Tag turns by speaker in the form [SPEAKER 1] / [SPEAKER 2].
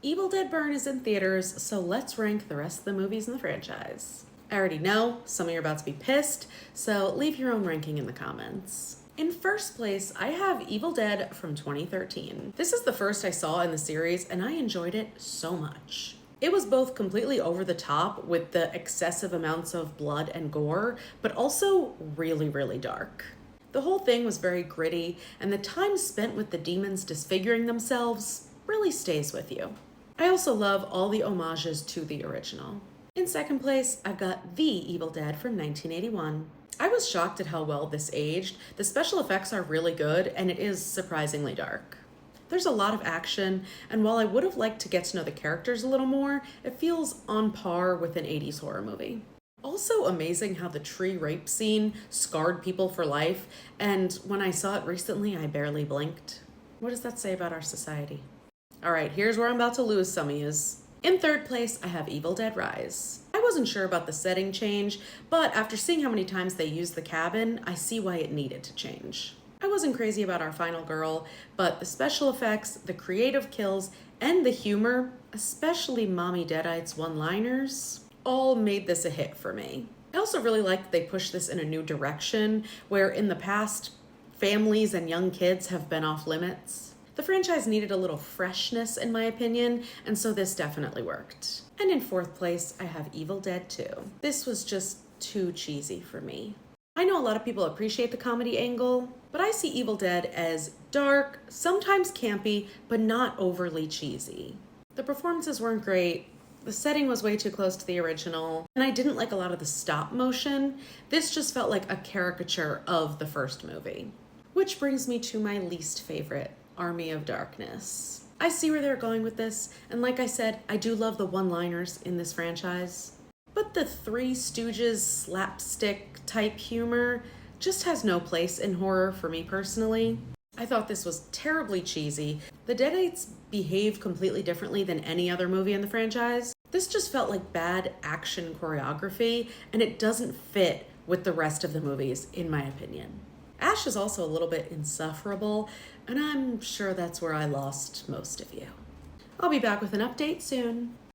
[SPEAKER 1] Evil Dead Burn is in theaters, so let's rank the rest of the movies in the franchise. I already know some of you are about to be pissed, so leave your own ranking in the comments. In first place, I have Evil Dead from 2013. This is the first I saw in the series, and I enjoyed it so much. It was both completely over the top with the excessive amounts of blood and gore, but also really, really dark. The whole thing was very gritty, and the time spent with the demons disfiguring themselves really stays with you. I also love all the homages to the original. In second place, I've got The Evil Dead from 1981. I was shocked at how well this aged. The special effects are really good, and it is surprisingly dark. There's a lot of action, and while I would have liked to get to know the characters a little more, it feels on par with an 80s horror movie. Also amazing how the tree rape scene scarred people for life, and when I saw it recently, I barely blinked. What does that say about our society? All right, here's where I'm about to lose some of yous. In third place, I have Evil Dead Rise. I wasn't sure about the setting change, but after seeing how many times they used the cabin, I see why it needed to change. I wasn't crazy about our final girl, but the special effects, the creative kills, and the humor, especially Mommy Deadites one-liners, all made this a hit for me. I also really like that they pushed this in a new direction, where in the past, families and young kids have been off limits. The franchise needed a little freshness, in my opinion, and so this definitely worked. And in fourth place, I have Evil Dead 2. This was just too cheesy for me. I know a lot of people appreciate the comedy angle, but I see Evil Dead as dark, sometimes campy, but not overly cheesy. The performances weren't great, the setting was way too close to the original, and I didn't like a lot of the stop motion. This just felt like a caricature of the first movie. Which brings me to my least favorite, Army of Darkness. I see where they're going with this, and like I said, I do love the one-liners in this franchise. But the Three Stooges slapstick type humor just has no place in horror for me personally. I thought this was terribly cheesy. The Deadites behave completely differently than any other movie in the franchise. This just felt like bad action choreography, and it doesn't fit with the rest of the movies, in my opinion. Ash is also a little bit insufferable, and I'm sure that's where I lost most of you. I'll be back with an update soon.